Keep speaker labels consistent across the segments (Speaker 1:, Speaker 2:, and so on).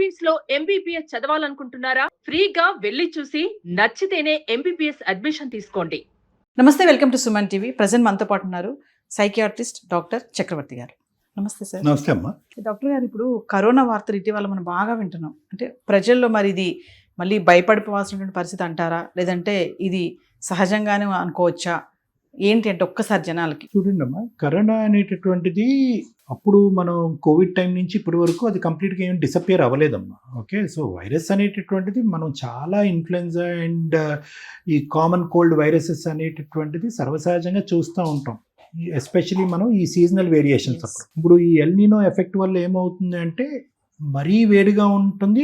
Speaker 1: Philippines లో MBBS చదవాలనుకుంటున్నారా? ఫ్రీగా వెళ్లి చూసి నచ్చితేనే ఎంబీబీఎస్ అడ్మిషన్ తీసుకోండి.
Speaker 2: నమస్తే, welcome to Suman TV. Present మనతో పాటు ఉన్నారు సైకియాట్రిస్ట్ డాక్టర్ చక్రవర్తి గారు. నమస్తే సార్.
Speaker 3: నమస్తే అమ్మా.
Speaker 2: డాక్టర్ గారు, ఇప్పుడు కరోనా వార్తలు ఇటీవల మనం బాగా వింటున్నాం. అంటే ప్రజల్లో మరి ఇది మళ్ళీ భయపడిపోవాల్సినటువంటి పరిస్థితి అంటారా, లేదంటే ఇది సహజంగానే అనుకోవచ్చా? ఏంటి అంటే ఒక్కసారి జనాలకి
Speaker 3: చూడండి అమ్మా, కరోనా అనేటటువంటిది అప్పుడు మనం కోవిడ్ టైం నుంచి ఇప్పటి వరకు అది కంప్లీట్గా ఏం డిసపియర్ అవ్వలేదమ్మా. ఓకే, సో వైరస్ అనేటటువంటిది మనం చాలా ఇన్ఫ్లుయెన్జా అండ్ ఈ కామన్ కోల్డ్ వైరసెస్ అనేటటువంటిది సర్వసహజంగా చూస్తూ ఉంటాం. ఎస్పెషలీ మనం ఈ సీజనల్ వేరియేషన్స్ అప్పుడు. ఇప్పుడు ఈ ఎల్ నీనో ఎఫెక్ట్ వల్ల ఏమవుతుంది అంటే మరీ వేడిగా ఉంటుంది,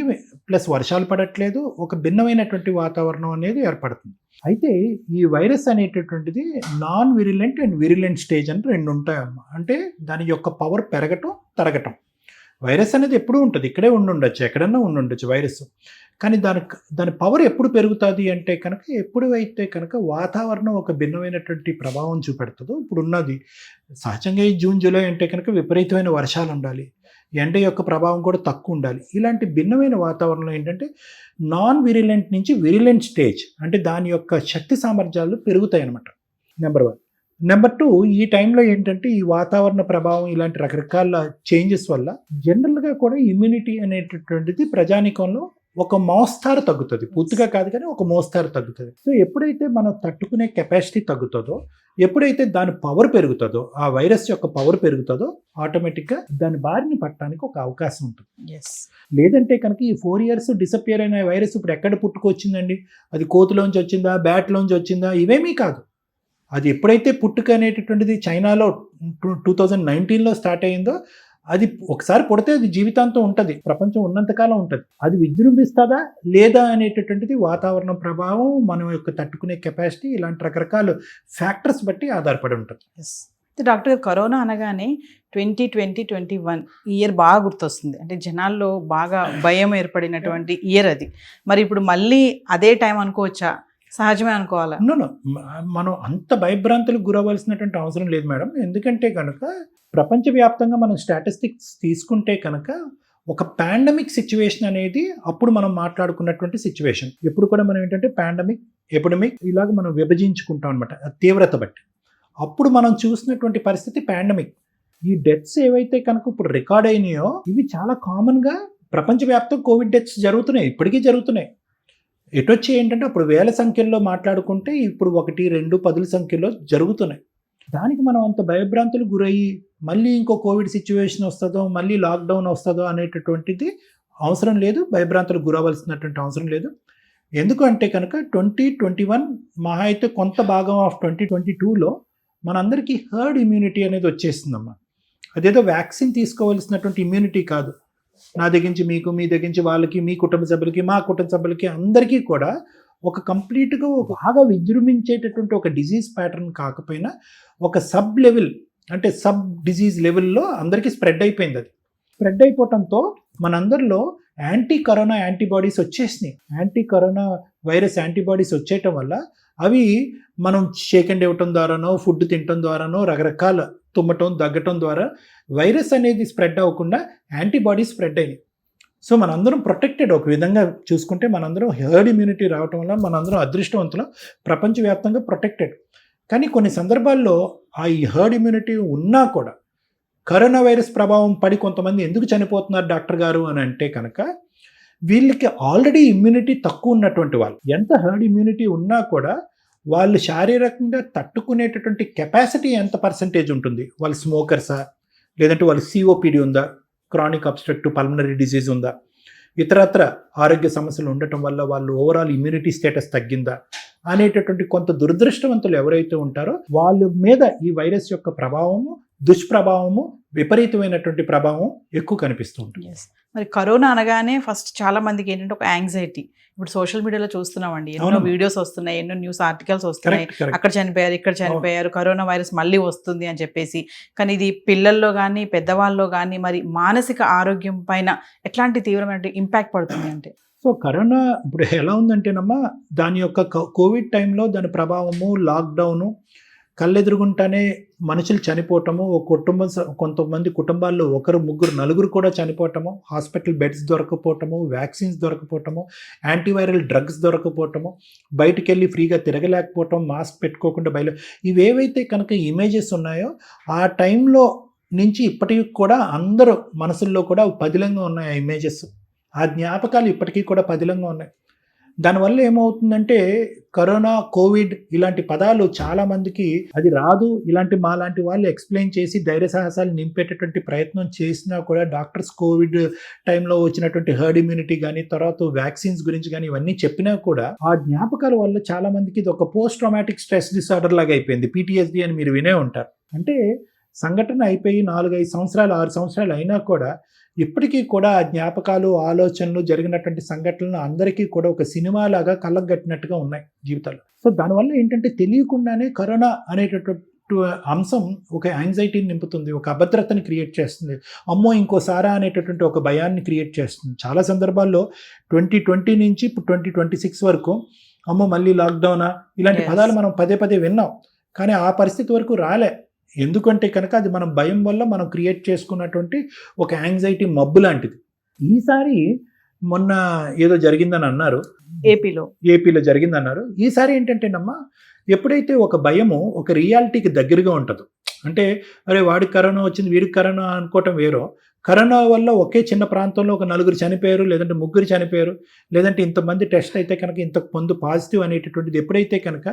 Speaker 3: ప్లస్ వర్షాలు పడట్లేదు, ఒక భిన్నమైనటువంటి వాతావరణం అనేది ఏర్పడుతుంది. అయితే ఈ వైరస్ అనేటటువంటిది non virulent and virulent stage అని రెండు ఉంటాయమ్మా. అంటే దాని యొక్క పవర్ పెరగటం తరగటం. వైరస్ అనేది ఎప్పుడూ ఉంటుంది, ఇక్కడే ఉండొచ్చు, ఎక్కడన్నా ఉండొచ్చు వైరస్. కానీ దాని పవర్ ఎప్పుడు పెరుగుతుంది అంటే కనుక ఎప్పుడైతే కనుక వాతావరణం ఒక భిన్నమైనటువంటి ప్రభావం చూపెడుతుందో. ఇప్పుడు ఉన్నది సహజంగా ఈ జూన్ జూలై అంటే కనుక విపరీతమైన వర్షాలు ఉండాలి, ఎండ యొక్క ప్రభావం కూడా తక్కువ ఉండాలి. ఇలాంటి భిన్నమైన వాతావరణంలో ఏంటంటే నాన్ విరిలెంట్ నుంచి విరిలెంట్ స్టేజ్, అంటే దాని యొక్క శక్తి సామర్థ్యాలు పెరుగుతాయి అన్నమాట. నెంబర్ 1. నెంబర్ 2, ఈ టైంలో ఏంటంటే ఈ వాతావరణ ప్రభావం ఇలాంటి రకరకాల చేంజెస్ వల్ల జనరల్గా కూడా ఇమ్యూనిటీ అనేటటువంటిది ప్రజానీకంలో ఒక మోస్తారు తగ్గుతుంది. పూర్తిగా కాదు కానీ ఒక మోస్తారు తగ్గుతుంది. సో ఎప్పుడైతే మనం తట్టుకునే కెపాసిటీ తగ్గుతుందో, ఎప్పుడైతే దాని పవర్ పెరుగుతుందో, ఆ వైరస్ యొక్క పవర్ పెరుగుతుందో, ఆటోమేటిక్గా దాని బారిని పట్టడానికి ఒక అవకాశం ఉంటుంది. లేదంటే కనుక ఈ 4 years డిసపియర్ అయిన వైరస్ ఇప్పుడు ఎక్కడ పుట్టుకొచ్చిందండి? అది కోతిలోంచి వచ్చిందా, బ్యాట్లోంచి వచ్చిందా? ఇవేమీ కాదు. అది ఎప్పుడైతే పుట్టుక అనేటటువంటిది చైనాలో 2019లో స్టార్ట్ అయ్యిందో, అది ఒకసారి పుడితే అది జీవితాంతం ఉంటుంది, ప్రపంచం ఉన్నంతకాలం ఉంటుంది. అది విజృంభిస్తుందా లేదా అనేటటువంటిది వాతావరణ ప్రభావం, మనం యొక్క తట్టుకునే కెపాసిటీ, ఇలాంటి రకరకాల ఫ్యాక్టర్స్ బట్టి ఆధారపడి ఉంటుంది.
Speaker 2: డాక్టర్ గారు, కరోనా అనగానే 2020-21 ఈ ఇయర్ బాగా గుర్తొస్తుంది. అంటే జనాల్లో బాగా భయం ఏర్పడినటువంటి ఇయర్ అది. మరి ఇప్పుడు మళ్ళీ అదే టైం అనుకోవచ్చా, సహజమే అనుకోవాలా?
Speaker 3: మనం అంత భయభ్రాంతులకు గురవలసినటువంటి అవసరం లేదు మేడం. ఎందుకంటే కనుక ప్రపంచవ్యాప్తంగా మనం స్టాటిస్టిక్స్ తీసుకుంటే కనుక ఒక పాండమిక్ సిచ్యువేషన్ అనేది అప్పుడు మనం మాట్లాడుకున్నటువంటి సిచ్యువేషన్. ఎప్పుడు కూడా మనం ఏంటంటే పాండమిక్, ఎపిడమిక్ ఇలాగ మనం విభజించుకుంటాం అనమాట తీవ్రత బట్టి. అప్పుడు మనం చూసినటువంటి పరిస్థితి పాండమిక్. ఈ డెత్స్ ఏవైతే కనుక ఇప్పుడు రికార్డ్ అయినాయో ఇవి చాలా కామన్గా ప్రపంచవ్యాప్తంగా కోవిడ్ డెత్స్ జరుగుతున్నాయి, ఇప్పటికీ జరుగుతున్నాయి. ఎటొచ్చి ఏంటంటే అప్పుడు వేల సంఖ్యల్లో మాట్లాడుకుంటే ఇప్పుడు 1, 2, 10 సంఖ్యలో జరుగుతున్నాయి. దానికి మనం అంత భయభ్రాంతులు గురయ్యి మళ్ళీ ఇంకో కోవిడ్ సిచ్యువేషన్ వస్తుందో, మళ్ళీ లాక్డౌన్ వస్తుందో అనేటటువంటిది అవసరం లేదు, భయభ్రాంతులకు గురవలసినటువంటి అవసరం లేదు. ఎందుకంటే కనుక 2021 మహా అయితే కొంత భాగం ఆఫ్ 2022లో మనందరికీ హర్డ్ ఇమ్యూనిటీ అనేది వచ్చేసిందమ్మా. అదేదో వ్యాక్సిన్ తీసుకోవాల్సినటువంటి ఇమ్యూనిటీ కాదు. నా దగ్గర నుంచి మీకు, మీ దగ్గర నుంచి వాళ్ళకి, మీ కుటుంబ సభ్యులకి, మా కుటుంబ సభ్యులకి, అందరికీ కూడా ఒక కంప్లీట్గా బాగా విజృంభించేటటువంటి ఒక డిజీజ్ ప్యాటర్న్ కాకపోయినా ఒక సబ్ లెవెల్, అంటే సబ్ డిజీజ్ లెవెల్లో అందరికీ స్ప్రెడ్ అయిపోయింది. అది స్ప్రెడ్ అయిపోవడంతో మనందరిలో యాంటీ కరోనా యాంటీబాడీస్ వచ్చేసినాయి. యాంటీ కరోనా వైరస్ యాంటీబాడీస్ వచ్చేయటం వల్ల అవి మనం షేక్ హ్యాండ్ ఇవ్వటం ద్వారానో, ఫుడ్ తినటం ద్వారానో, రకరకాల తుమ్మటం, దగ్గటం ద్వారా వైరస్ అనేది స్ప్రెడ్ అవ్వకుండా యాంటీబాడీస్ స్ప్రెడ్ అయినాయి. సో మనందరం ప్రొటెక్టెడ్. ఒక విధంగా చూసుకుంటే మనందరం హర్డ్ ఇమ్యూనిటీ రావటం వల్ల మనందరం అదృష్టవంతులం, ప్రపంచవ్యాప్తంగా ప్రొటెక్టెడ్. కానీ కొన్ని సందర్భాల్లో ఆ ఈ హర్డ్ ఇమ్యూనిటీ ఉన్నా కూడా కరోనా వైరస్ ప్రభావం పడి కొంతమంది ఎందుకు చనిపోతున్నారు డాక్టర్ గారు అని అంటే కనుక వీళ్ళకి ఆల్రెడీ ఇమ్యూనిటీ తక్కువ ఉన్నటువంటి వాళ్ళు, ఎంత హర్డ్ ఇమ్యూనిటీ ఉన్నా కూడా వాళ్ళు శారీరకంగా తట్టుకునేటటువంటి కెపాసిటీ ఎంత పర్సంటేజ్ ఉంటుంది? వాళ్ళు స్మోకర్సా, లేదంటే వాళ్ళు సిఓపిడి ఉందా, క్రానిక్ అబ్స్ట్రక్టివ్ పల్మనరీ డిసీజ్ ఉందా, ఇతరత్ర ఆరోగ్య సమస్యలు ఉండటం వల్ల వాళ్ళు ఓవరాల్ ఇమ్యూనిటీ స్టేటస్ తగ్గిందా అనేటటువంటి కొంత దురదృష్టవంతులు ఎవరైతే ఉంటారో వాళ్ళ మీద ఈ వైరస్ యొక్క ప్రభావము, దుష్ప్రభావము, విపరీతమైనటువంటి ప్రభావం ఎక్కువ కనిపిస్తూ ఉంటుంది.
Speaker 2: మరి కరోనా అనగానే ఫస్ట్ చాలా మందికి ఏంటంటే ఒక యాంగ్జైటీ. ఇప్పుడు సోషల్ మీడియాలో చూస్తున్నామండి, ఎన్నో వీడియోస్ వస్తున్నాయి, ఎన్నో న్యూస్ ఆర్టికల్స్ వస్తున్నాయి, అక్కడ చనిపోయారు, ఇక్కడ చనిపోయారు, కరోనా వైరస్ మళ్ళీ వస్తుంది అని చెప్పేసి. కానీ ఇది పిల్లల్లో కానీ పెద్దవాళ్ళలో కానీ మరి మానసిక ఆరోగ్యం పైన ఎట్లాంటి తీవ్రమైన ఇంపాక్ట్ పడుతుంది అంటే?
Speaker 3: సో కరోనా ఇప్పుడు ఎలా ఉందంటేనమ్మా, దాని యొక్క కోవిడ్ టైంలో దాని ప్రభావము, లాక్డౌను కళ్ళెదురుగుంటానే మనుషులు చనిపోవటము, ఒక కుటుంబం కొంతమంది కుటుంబాల్లో ఒకరు, ముగ్గురు, నలుగురు కూడా చనిపోవటము, హాస్పిటల్ బెడ్స్ దొరకపోవటము, వ్యాక్సిన్స్ దొరకపోవటము, యాంటీవైరల్ డ్రగ్స్ దొరకపోవటము, బయటికి వెళ్ళి ఫ్రీగా తిరగలేకపోవటం, మాస్క్ పెట్టుకోకుండా ఇవేవైతే కనుక ఇమేజెస్ ఉన్నాయో ఆ టైంలో నుంచి ఇప్పటికి కూడా అందరూ మనసుల్లో కూడా పదిలంగా ఉన్నాయి ఆ ఇమేజెస్. ఆ జ్ఞాపకాలు ఇప్పటికీ కూడా పదిలంగా ఉన్నాయి. దానివల్ల ఏమవుతుందంటే కరోనా, కోవిడ్ ఇలాంటి పదాలు చాలామందికి అది రాదు, ఇలాంటి మాలాంటి వాళ్ళు ఎక్స్ప్లెయిన్ చేసి ధైర్య సాహసాలు నింపేటటువంటి ప్రయత్నం చేసినా కూడా డాక్టర్స్ కోవిడ్ టైంలో వచ్చినటువంటి హర్డ్ ఇమ్యూనిటీ కానీ, తర్వాత వ్యాక్సిన్స్ గురించి కానీ ఇవన్నీ చెప్పినా కూడా ఆ జ్ఞాపకాల వల్ల చాలామందికి ఇది ఒక పోస్ట్ ట్రామాటిక్ స్ట్రెస్ డిసార్డర్ లాగా అయిపోయింది. PTSD అని మీరు వినే ఉంటారు. అంటే సంఘటన అయిపోయి 4-5 సంవత్సరాలు 6 సంవత్సరాలు అయినా కూడా ఇప్పటికీ కూడా ఆ జ్ఞాపకాలు, ఆలోచనలు, జరిగినటువంటి సంఘటనలు అందరికీ కూడా ఒక సినిమా లాగా కళ్ళకు కట్టినట్టుగా ఉన్నాయి జీవితాలు. సో దానివల్ల ఏంటంటే తెలియకుండానే కరోనా అనేటటువంటి అంశం ఒక యాంగ్జైటీని నింపుతుంది, ఒక అభద్రతని క్రియేట్ చేస్తుంది. అమ్మో ఇంకోసారా అనేటటువంటి ఒక భయాన్ని క్రియేట్ చేస్తుంది. చాలా సందర్భాల్లో 2020 నుంచి ఇప్పుడు 2026 వరకు అమ్మో మళ్ళీ లాక్డౌనా ఇలాంటి పదాలు మనం పదే పదే విన్నాం. కానీ ఆ పరిస్థితి వరకు రాలే. ఎందుకంటే కనుక అది మనం భయం వల్ల మనం క్రియేట్ చేసుకున్నటువంటి ఒక యాంగ్జైటీ మబ్బు లాంటిది. ఈసారి మొన్న ఏదో జరిగిందని అన్నారు, ఏపీలో జరిగిందన్నారు. ఈసారి ఏంటంటేనమ్మా, ఎప్పుడైతే ఒక భయము ఒక రియాలిటీకి దగ్గరగా ఉంటుందో, అంటే అరే వాడికి కరోనా వచ్చింది వీడికి కరోనా అనుకోవటం వేరో, కరోనా వల్ల ఒకే చిన్న ప్రాంతంలో ఒక 4 చనిపోయారు, లేదంటే 3 చనిపోయారు, లేదంటే ఇంతమంది టెస్ట్ అయితే కనుక ఇంతకు ముందు పాజిటివ్ అనేటటువంటిది ఎప్పుడైతే కనుక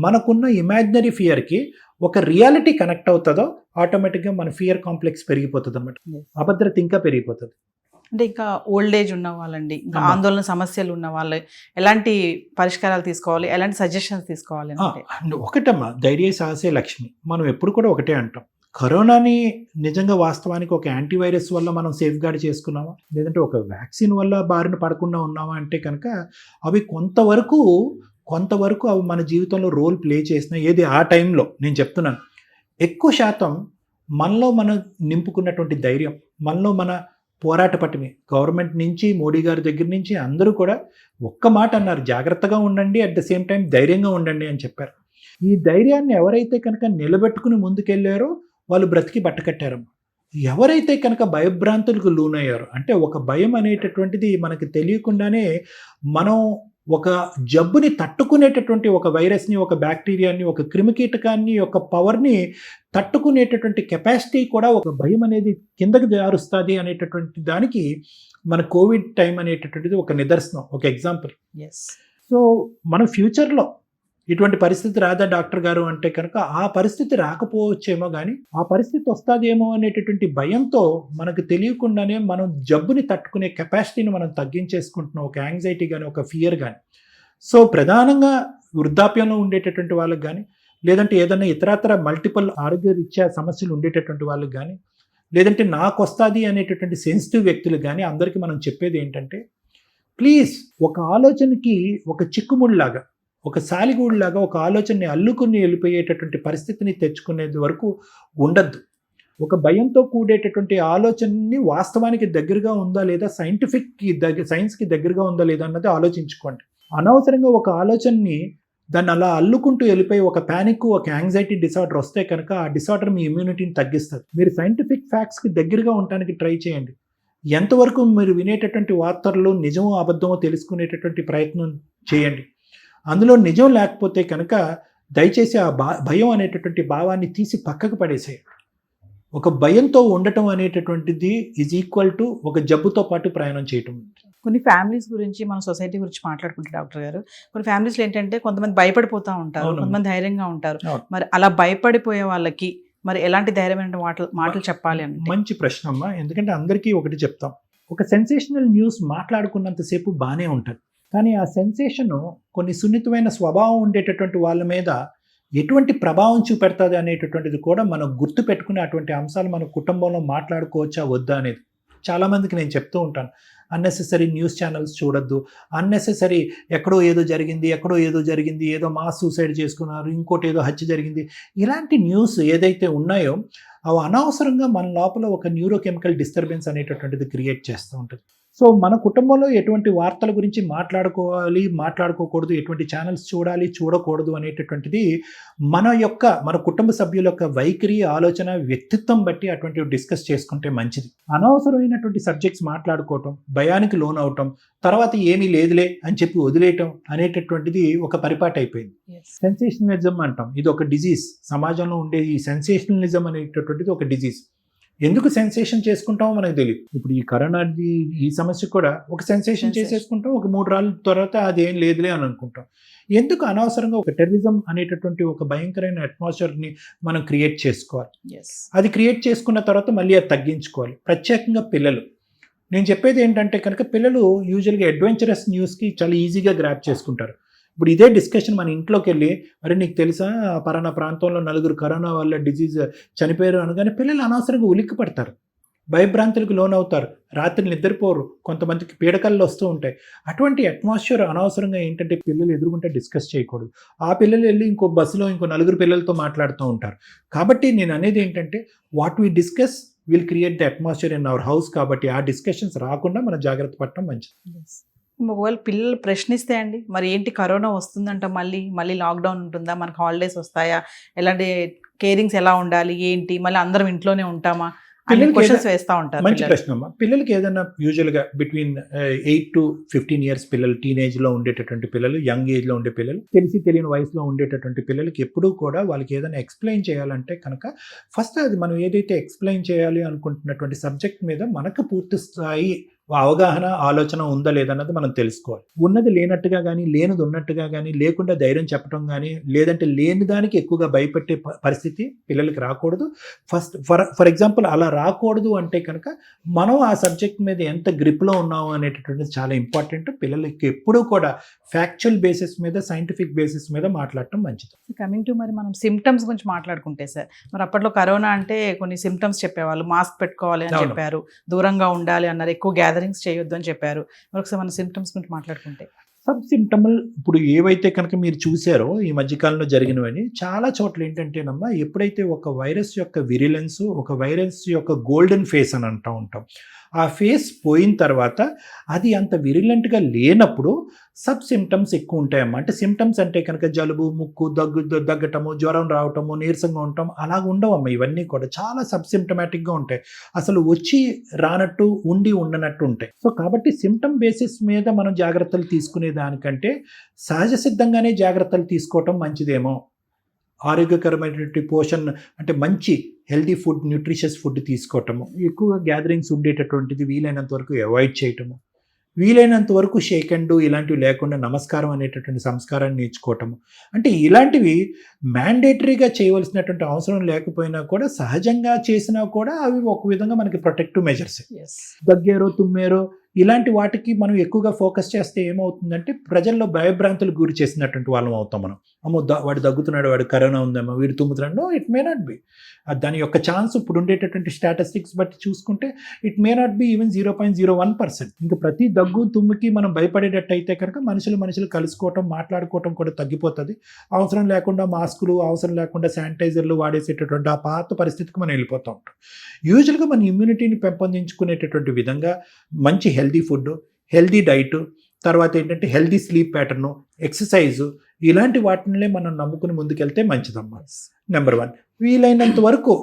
Speaker 3: మనకున్న ఇమాజినరీ ఫియర్కి ఒక రియాలిటీ కనెక్ట్ అవుతుందో ఆటోమేటిక్గా మన ఫియర్ కాంప్లెక్స్ పెరిగిపోతుంది అన్నమాట. అభద్రత ఇంకా పెరిగిపోతుంది.
Speaker 2: అంటే ఇంకా ఓల్డ్ ఏజ్ ఉన్న వాళ్ళండి, ఇంకా ఆందోళన సమస్యలు ఉన్న వాళ్ళు ఎలాంటి పరిష్కారాలు తీసుకోవాలి, ఎలాంటి సజెషన్స్ తీసుకోవాలి అంటే?
Speaker 3: ఒకటమ్మా, ధైర్య సాహసే లక్ష్మి. మనం ఎప్పుడు కూడా ఒకటే అంటాం, కరోనాని నిజంగా వాస్తవానికి ఒక యాంటీవైరస్ వల్ల మనం సేఫ్ గార్డ్ చేసుకున్నామా, లేదంటే ఒక వ్యాక్సిన్ వల్ల బారిన పడకుండా ఉన్నామా అంటే కనుక అవి కొంతవరకు అవి మన జీవితంలో రోల్ ప్లే చేసిన ఏది ఆ టైంలో నేను చెప్తున్నాను. ఎక్కువ శాతం మనలో మనం నింపుకున్నటువంటి ధైర్యం, మనలో మన పోరాట పటిమి, గవర్నమెంట్ నుంచి మోడీ గారి దగ్గర నుంచి అందరూ కూడా ఒక్క మాట అన్నారు, జాగ్రత్తగా ఉండండి, అట్ ద సేమ్ టైం ధైర్యంగా ఉండండి అని చెప్పారు. ఈ ధైర్యాన్ని ఎవరైతే కనుక నిలబెట్టుకుని ముందుకెళ్ళారో వాళ్ళు బ్రతికి బట్టకట్టారు. ఎవరైతే కనుక భయభ్రాంతులకు లోనయ్యారో, అంటే ఒక భయం అనేటటువంటిది మనకి తెలియకుండానే మనం ఒక జబ్బుని తట్టుకునేటటువంటి ఒక వైరస్ని, ఒక బ్యాక్టీరియాని, ఒక క్రిమికీటకాన్ని, ఒక పవర్ని తట్టుకునేటటువంటి కెపాసిటీ కూడా ఒక భయం అనేది కిందకి జారుస్తుంది అనేటటువంటి దానికి మన కోవిడ్ టైం అనేటటువంటిది ఒక నిదర్శనం, ఒక ఎగ్జాంపుల్. సో మన ఫ్యూచర్లో ఇటువంటి పరిస్థితి రాదా డాక్టర్ గారు అంటే కనుక ఆ పరిస్థితి రాకపోవచ్చేమో, కానీ ఆ పరిస్థితి వస్తుందేమో అనేటటువంటి భయంతో మనకు తెలియకుండానే మనం జబ్బుని తట్టుకునే కెపాసిటీని మనం తగ్గించేసుకుంటున్నాం, ఒక యాంగ్జైటీ కానీ, ఒక ఫియర్ కానీ. సో ప్రధానంగా వృద్ధాప్యంలో ఉండేటటువంటి వాళ్ళకి కానీ, లేదంటే ఏదైనా ఇతరత్ర మల్టిపుల్ ఆరోగ్య రీత్యా సమస్యలు ఉండేటటువంటి వాళ్ళకి కానీ, లేదంటే నాకు వస్తుంది అనేటటువంటి సెన్సిటివ్ వ్యక్తులకు కానీ అందరికీ మనం చెప్పేది ఏంటంటే, ప్లీజ్ ఒక ఆలోచనకి ఒక చిక్కుముడిలాగా, ఒక సాలిగూడులాగా ఒక ఆలోచనని అల్లుకుని వెళ్ళిపోయేటటువంటి పరిస్థితిని తెచ్చుకునేది వరకు ఉండద్దు. ఒక భయంతో కూడేటటువంటి ఆలోచనని వాస్తవానికి దగ్గరగా ఉందా లేదా, సైన్స్కి దగ్గరగా ఉందా లేదా అన్నది ఆలోచించుకోండి. అనవసరంగా ఒక ఆలోచనని దాన్ని అలా అల్లుకుంటూ వెళ్ళిపోయి ఒక ప్యానిక్, ఒక యాంగ్జైటీ డిసార్డర్ వస్తే కనుక ఆ డిసార్డర్ మీ ఇమ్యూనిటీని తగ్గిస్తుంది. మీరు సైంటిఫిక్ ఫ్యాక్ట్స్కి దగ్గరగా ఉండడానికి ట్రై చేయండి. ఎంతవరకు మీరు వినేటటువంటి వార్తల్లో నిజమో అబద్ధమో తెలుసుకునేటటువంటి ప్రయత్నం చేయండి. అందులో నిజం లేకపోతే కనుక దయచేసి ఆ భయం అనేటటువంటి భావాన్ని తీసి పక్కకు పడేసేయండి. ఒక భయంతో ఉండటం అనేటటువంటిది ఈజ్ ఈక్వల్ టు ఒక జబ్బుతో పాటు ప్రయాణం చేయటం.
Speaker 2: కొన్ని ఫ్యామిలీస్ గురించి మన సొసైటీ గురించి మాట్లాడుకుంటే డాక్టర్ గారు, కొన్ని ఫ్యామిలీస్లో ఏంటంటే కొంతమంది భయపడిపోతూ ఉంటారు, కొంతమంది ధైర్యంగా ఉంటారు. మరి అలా భయపడిపోయే వాళ్ళకి మరి ఎలాంటి ధైర్యమైన మాటలు చెప్పాలి అంటే?
Speaker 3: మంచి ప్రశ్న అమ్మా. ఎందుకంటే అందరికీ ఒకటి చెప్తాం, ఒక సెన్సేషనల్ న్యూస్ మాట్లాడుకున్నంతసేపు బాగానే ఉంటుంది, కానీ ఆ సెన్సేషన్ కొన్ని సున్నితమైన స్వభావం ఉండేటటువంటి వాళ్ళ మీద ఎటువంటి ప్రభావం చూపెడుతుంది అనేటటువంటిది కూడా మనం గుర్తు పెట్టుకునే అటువంటి అంశాలు మన కుటుంబంలో మాట్లాడుకోవచ్చా వద్దా అనేది చాలామందికి నేను చెప్తూ ఉంటాను. అన్నెసెసరీ న్యూస్ ఛానల్స్ చూడొద్దు, అన్నెసెసరీ ఎక్కడో ఏదో జరిగింది, ఏదో మాస్ సూసైడ్ చేసుకున్నారు, ఇంకోటి ఏదో హత్య జరిగింది, ఇలాంటి న్యూస్ ఏదైతే ఉన్నాయో అవి అనవసరంగా మన లోపల ఒక న్యూరోకెమికల్ డిస్టర్బెన్స్ అనేటటువంటిది క్రియేట్ చేస్తూ ఉంటుంది. సో మన కుటుంబంలో ఎటువంటి వార్తల గురించి మాట్లాడుకోవాలి, మాట్లాడుకోకూడదు, ఎటువంటి ఛానల్స్ చూడాలి, చూడకూడదు అనేటటువంటిది మన కుటుంబ సభ్యుల యొక్క వైఖరి, ఆలోచన, వ్యక్తిత్వం బట్టి అటువంటివి డిస్కస్ చేసుకుంటే మంచిది. అనవసరమైనటువంటి సబ్జెక్ట్స్ మాట్లాడుకోవటం, భయానికి లోన్ అవటం, తర్వాత ఏమీ లేదులే అని చెప్పి వదిలేయటం అనేటటువంటిది ఒక పరిపాటి అయిపోయింది. సెన్సేషనలిజం అంటాం, ఇది ఒక డిజీజ్. సమాజంలో ఉండే ఈ సెన్సేషనలిజం అనేటటువంటిది ఒక డిజీజ్. ఎందుకు సెన్సేషన్ చేసుకుంటామో మనకు తెలియదు. ఇప్పుడు ఈ కరోనా ఈ సమస్య కూడా ఒక సెన్సేషన్ చేసేసుకుంటాం, ఒక 3 రోజుల తర్వాత అదేం లేదులే అని అనుకుంటాం. ఎందుకు అనవసరంగా ఒక టెర్రరిజం అనేటటువంటి ఒక భయంకరమైన అట్మాస్ఫియర్ని మనం క్రియేట్ చేసుకోవాలి. అది క్రియేట్ చేసుకున్న తర్వాత మళ్ళీ అది తగ్గించుకోవాలి. ప్రత్యేకంగా పిల్లలు, నేను చెప్పేది ఏంటంటే కనుక పిల్లలు యూజువల్గా అడ్వెంచరస్ న్యూస్కి చాలా ఈజీగా గ్రాప్ చేసుకుంటారు. ఇప్పుడు ఇదే డిస్కషన్ మన ఇంట్లోకి వెళ్ళి, మరి నీకు తెలుసా పలానా ప్రాంతంలో 4 కరోనా వల్ల డిజీజ్ చనిపోయారు అనగానే పిల్లలు అనవసరంగా ఉలిక్కి పడతారు, భయభ్రాంతులకు లోనవుతారు, రాత్రి నిద్రపోరు, కొంతమందికి పీడకలు వస్తూ ఉంటాయి. అటువంటి అట్మాస్ఫియర్ అనవసరంగా ఏంటంటే పిల్లలు ఎదురుగుంటే డిస్కస్ చేయకూడదు. ఆ పిల్లలు వెళ్ళి ఇంకో బస్సులో ఇంకో 4 పిల్లలతో మాట్లాడుతూ ఉంటారు. కాబట్టి నేను అనేది ఏంటంటే what we discuss will create the atmosphere in our house. కాబట్టి ఆ డిస్కషన్స్ రాకుండా మనం జాగ్రత్త పడటం మంచిది.
Speaker 2: ఒకవేళ పిల్లలు ప్రశ్నిస్తే అండి, మరి ఏంటి కరోనా వస్తుందంట, మళ్ళీ లాక్డౌన్ ఉంటుందా, మనకు హాలిడేస్ వస్తాయా, ఎలాంటి కేరింగ్స్ ఎలా ఉండాలి, ఏంటి, మళ్ళీ అందరం ఇంట్లోనే ఉంటామా, క్వశ్చన్స్ వేస్తూ ఉంటారు.
Speaker 3: మంచి ప్రశ్న అమ్మా. పిల్లలకి ఏదైనా యూజువల్గా బిట్వీన్ 8 to 15 years పిల్లలు, టీనేజ్లో ఉండేటటువంటి పిల్లలు, యంగ్ ఏజ్లో ఉండే పిల్లలు, తెలియని వయసులో ఉండేటటువంటి పిల్లలకి ఎప్పుడూ కూడా వాళ్ళకి ఏదైనా ఎక్స్ప్లెయిన్ చేయాలంటే కనుక ఫస్ట్ అది మనం ఏదైతే ఎక్స్ప్లెయిన్ చేయాలి అనుకుంటున్నటువంటి సబ్జెక్ట్ మీద మనకు పూర్తి స్థాయి అవగాహన, ఆలోచన ఉందా లేదన్నది మనం తెలుసుకోవాలి. ఉన్నది లేనట్టుగా కానీ, లేనిది ఉన్నట్టుగా కానీ, లేకుండా ధైర్యం చెప్పడం కానీ, లేదంటే లేని దానికి ఎక్కువగా భయపెట్టే పరిస్థితి పిల్లలకి రాకూడదు. ఫస్ట్ ఫర్ ఎగ్జాంపుల్ అలా రాకూడదు అంటే కనుక మనం ఆ సబ్జెక్ట్ మీద ఎంత గ్రిప్లో ఉన్నాము అనేటటువంటిది చాలా ఇంపార్టెంట్. పిల్లలకి ఎప్పుడూ కూడా ఫ్యాక్చువల్ బేసిస్ మీద, సైంటిఫిక్ బేసిస్ మీద మాట్లాడటం మంచిది.
Speaker 2: కమింగ్ టు మరి మనం సిమ్టమ్స్ గురించి మాట్లాడుకుంటే సార్, మరి అప్పట్లో కరోనా అంటే కొన్ని సిమ్టమ్స్ చెప్పేవాళ్ళు, మాస్క్ పెట్టుకోవాలి అని చెప్పారు, దూరంగా ఉండాలి అన్నారు, ఎక్కువ గ్యాదరింగ్స్ చేయొద్దు అని చెప్పారు. ఒకసారి మన సిమ్టమ్స్ గురించి మాట్లాడుకుంటే
Speaker 3: సబ్ సిమ్టమల్ ఇప్పుడు ఏవైతే కనుక మీరు చూసారో ఈ మధ్యకాలంలో జరిగినవని చాలా చోట్ల ఏంటంటేనమ్మా, ఎప్పుడైతే ఒక వైరస్ యొక్క విరిలెన్స్, ఒక వైరస్ యొక్క గోల్డెన్ ఫేస్ అని అంటూ ఉంటాం, ఆ ఫేస్ పోయిన తర్వాత అది అంత విరిలెంట్గా లేనప్పుడు సబ్ సిమ్టమ్స్ ఎక్కువ ఉంటాయమ్మా. అంటే సిమ్టమ్స్ అంటే కనుక జలుబు, ముక్కు, దగ్గటము, జ్వరం రావటము, నీరసంగా ఉండటం అలాగ ఉండవమ్మా. ఇవన్నీ కూడా చాలా సబ్ సిమ్టమాటిక్గా ఉంటాయి, అసలు వచ్చి రానట్టు, ఉండి ఉండనట్టు ఉంటాయి. సో కాబట్టి సిమ్టమ్ బేసిస్ మీద మనం జాగ్రత్తలు తీసుకునే దానికంటే సహజ సిద్ధంగానే జాగ్రత్తలు తీసుకోవటం మంచిదేమో. ఆరోగ్యకరమైనటువంటి పోషణ అంటే మంచి హెల్దీ ఫుడ్, న్యూట్రిషియస్ ఫుడ్ తీసుకోవటము, ఎక్కువగా గ్యాదరింగ్స్ ఉండేటటువంటిది వీలైనంత వరకు అవాయిడ్ చేయటము, వీలైనంత వరకు షేక్ అండ్ ఇలాంటివి లేకుండా నమస్కారం అనేటటువంటి సంస్కారాన్ని నేర్చుకోవటము. అంటే ఇలాంటివి మ్యాండేటరీగా చేయవలసినటువంటి అవసరం లేకపోయినా కూడా సహజంగా చేసినా కూడా అవి ఒక విధంగా మనకి ప్రొటెక్టివ్ మెజర్స్. దగ్గేరో, తుమ్మేరో ఇలాంటి వాటికి మనం ఎక్కువగా ఫోకస్ చేస్తే ఏమవుతుందంటే ప్రజల్లో భయభ్రాంతులకు గురి చేసినటువంటి వాళ్ళం అవుతాం మనం. అమ్మో వాడు దగ్గుతున్నాడు, వాడు కరోనా ఉందేమో, వీడు తుమ్ముతున్నాడు. No, it may not be. దాని యొక్క ఛాన్స్ ఇప్పుడు ఉండేటటువంటి స్టాటిస్టిక్స్ బట్టి చూసుకుంటే it may not be even 0.01%. ఇంకా ప్రతి దగ్గు, తుమ్ముకి మనం భయపడేటట్టు అయితే కనుక మనుషులు కలుసుకోవటం, మాట్లాడుకోవటం కూడా తగ్గిపోతుంది. అవసరం లేకుండా మాస్కులు, అవసరం లేకుండా శానిటైజర్లు వాడేసేటటువంటి ఆ పాత పరిస్థితికి మనం వెళ్ళిపోతూ ఉంటాం. యూజువల్గా మన ఇమ్యూనిటీని పెంపొందించుకునేటటువంటి విధంగా మంచి హెల్దీ ఫుడ్, హెల్దీ డైట్, తర్వాత ఏంటంటే హెల్దీ స్లీప్ ప్యాటర్ను, ఎక్సర్సైజు, ఇలాంటి వాటిని మనం నమ్ముకుని ముందుకెళ్తే మంచిదమ్మా. నెంబర్ 1, వీలైనంత వరకు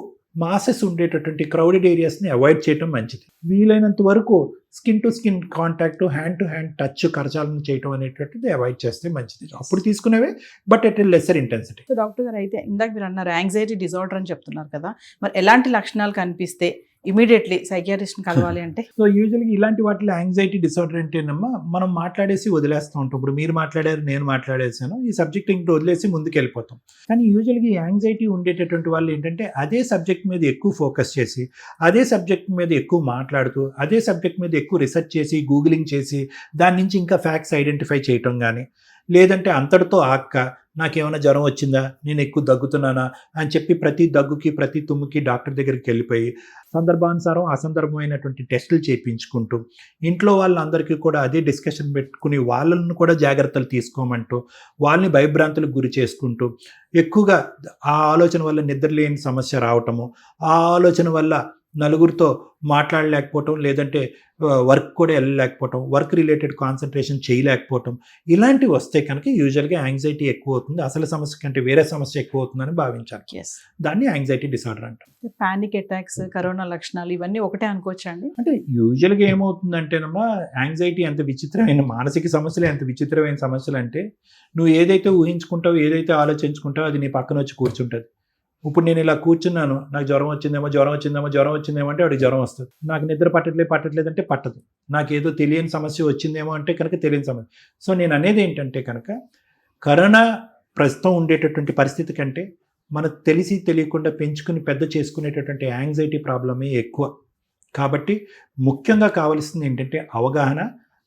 Speaker 3: మాసెస్ ఉండేటటువంటి క్రౌడెడ్ ఏరియాస్ని అవాయిడ్ చేయడం మంచిది. వీలైనంత వరకు skin to skin contact, hand to hand touch, కరచాలను చేయడం అనేటువంటిది అవాయిడ్ చేస్తే మంచిది. అప్పుడు తీసుకునేవే, but at lesser intensity.
Speaker 2: Doctor గారు, అయితే ఇందాక మీరు అన్నారు యాంగ్జైటీ డిజార్డర్ అని చెప్తున్నారు కదా, మరి ఎలాంటి లక్షణాలు కనిపిస్తే ఇమీడియట్లీ సైకియాట్రిస్ట్ని కలవాలి అంటే?
Speaker 3: సో యూజువల్గా ఇలాంటి వాటిలో యాంగ్జైటీ డిసార్డర్ అంటేనమ్మా మనం మాట్లాడేసి వదిలేస్తూ ఉంటాం. ఇప్పుడు మీరు మాట్లాడారు, నేను మాట్లాడేసాను, ఈ సబ్జెక్ట్ ఇంట్లో వదిలేసి ముందుకు వెళ్ళిపోతాం. కానీ యూజువల్గా యాంగ్జైటీ ఉండేటటువంటి వాళ్ళు ఏంటంటే అదే సబ్జెక్ట్ మీద ఎక్కువ ఫోకస్ చేసి, అదే సబ్జెక్ట్ మీద ఎక్కువ మాట్లాడుతూ, అదే సబ్జెక్ట్ మీద ఎక్కువ రీసెర్చ్ చేసి, గూగులింగ్ చేసి, దాని నుంచి ఇంకా ఫ్యాక్ట్స్ ఐడెంటిఫై చేయటం కానీ, లేదంటే అంతటితో నాకేమైనా జ్వరం వచ్చిందా, నేను ఎక్కువ దగ్గుతున్నానా అని చెప్పి ప్రతి దగ్గుకి, ప్రతి తుమ్ముకి డాక్టర్ దగ్గరికి వెళ్ళిపోయి సందర్భానుసారం అసందర్భమైనటువంటి టెస్టులు చేయించుకుంటూ, ఇంట్లో వాళ్ళందరికీ కూడా అదే డిస్కషన్ పెట్టుకుని వాళ్ళను కూడా జాగ్రత్తలు తీసుకోమంటూ, వాళ్ళని భయభ్రాంతులకు గురి చేసుకుంటూ, ఎక్కువగా ఆ ఆలోచన వల్ల నిద్రలేని సమస్య రావటము, ఆ ఆలోచన వల్ల నలుగురితో మాట్లాడలేకపోవటం, లేదంటే వర్క్ కూడా వెళ్ళలేకపోవటం, వర్క్ రిలేటెడ్ కాన్సన్ట్రేషన్ చేయలేకపోవటం, ఇలాంటివి వస్తే కనుక యూజువల్గా యాంగ్జైటీ ఎక్కువ అవుతుంది, అసలు సమస్య కంటే వేరే సమస్య ఎక్కువ అవుతుందని భావించాలి.
Speaker 2: ఎస్.
Speaker 3: దాన్ని యాంగ్జైటీ డిసార్డర్ అంటాం.
Speaker 2: పానిక్ అటాక్స్, కరోనా లక్షణాలు ఇవన్నీ ఒకటే అనుకోవచ్చా అండి?
Speaker 3: అంటే యూజువల్గా ఏమవుతుందంటేనమ్మా, యాంగ్జైటీ ఎంత విచిత్రమైన మానసిక సమస్యలు, ఎంత విచిత్రమైన సమస్యలు అంటే, నువ్వు ఏదైతే ఊహించుకుంటావో, ఏదైతే ఆలోచించుకుంటావో అది నీ పక్కన వచ్చి కూర్చుంటుంది. ఇప్పుడు నేను ఇలా కూర్చున్నాను, నాకు జ్వరం వచ్చిందేమో అంటే వాడికి జ్వరం వస్తుంది. నాకు నిద్ర పట్టట్లేదు అంటే పట్టదు. నాకు ఏదో తెలియని సమస్య వచ్చిందేమో అంటే కనుక తెలియని సమస్య. సో నేను అనేది ఏంటంటే కనుక, కరోనా ప్రస్తుతం ఉండేటటువంటి పరిస్థితి కంటే మనకు తెలిసి తెలియకుండా పెంచుకుని పెద్ద చేసుకునేటటువంటి యాంగ్జైటీ ప్రాబ్లమే ఎక్కువ. కాబట్టి ముఖ్యంగా కావాల్సింది ఏంటంటే అవగాహన,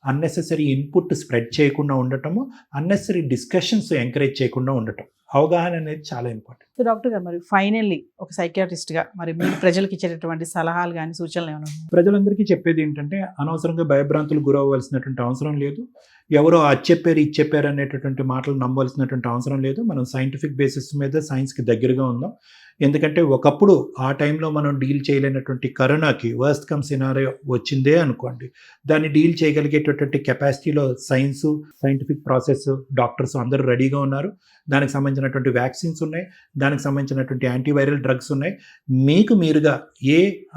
Speaker 3: అన్నెసెసరీ ఇన్పుట్ స్ప్రెడ్ చేయకుండా ఉండటము, అన్నెసరీ డిస్కషన్స్ ఎంకరేజ్ చేయకుండా ఉండటం. అవగాహన అనేది చాలా ఇంపార్టెంట్.
Speaker 2: సో డాక్టర్ గారు, మరి ఫైనల్లీ ఒక సైకియాట్రిస్ట్గా మరి మీరు ప్రజలకు ఇచ్చేటటువంటి సలహాలు కానీ సూచనలు ఏమైనా ఉన్నాయా?
Speaker 3: ప్రజలందరికీ చెప్పేది ఏంటంటే, అనవసరంగా భయభ్రాంతులు గురవ్వాల్సినటువంటి అవసరం లేదు. ఎవరో అది చెప్పారు అనేటటువంటి మాటలు నమ్మవలసినటువంటి అవసరం లేదు. మనం సైంటిఫిక్ బేసిస్ మీద సైన్స్కి దగ్గరగా ఉందాం. ఎందుకంటే ఒకప్పుడు ఆ టైంలో మనం డీల్ చేయలేనటువంటి కరోనాకి వర్స్ట్ కమ్ సినారియో వచ్చిందే అనుకోండి, దాన్ని డీల్ చేయగలిగేటటువంటి కెపాసిటీలో సైంటిఫిక్ ప్రాసెస్, డాక్టర్స్ అందరూ రెడీగా ఉన్నారు. దానికి సంబంధించినటువంటి వ్యాక్సిన్స్ ఉన్నాయి, దానికి సంబంధించినటువంటి యాంటీవైరల్ డ్రగ్స్ ఉన్నాయి. మీకు మీరుగా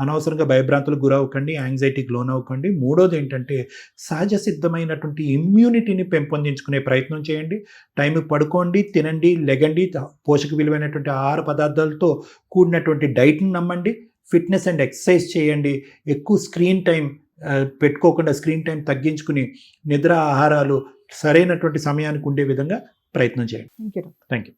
Speaker 3: అనవసరంగా భయభ్రాంతులకు గురవ్వకండి, యాంగ్జైటీకి లోనవ్వకండి. మూడోది ఏంటంటే, సహజ సిద్ధమైనటువంటి ఇమ్యూనిటీని పెంపొందించుకునే ప్రయత్నం చేయండి. టైంకి పడుకోండి, తినండి, లెగండి, పోషక విలువైనటువంటి ఆహార పదార్థాలతో కూడినటువంటి డైట్ని నమ్మండి, ఫిట్నెస్ అండ్ ఎక్సర్సైజ్ చేయండి. ఎక్కువ స్క్రీన్ టైం పెట్టుకోకుండా స్క్రీన్ టైం తగ్గించుకుని నిద్ర, ఆహారాలు సరైనటువంటి సమయానికి ఉండే విధంగా ప్రయత్నం చేయండి.
Speaker 2: Thank you.
Speaker 3: Thank you.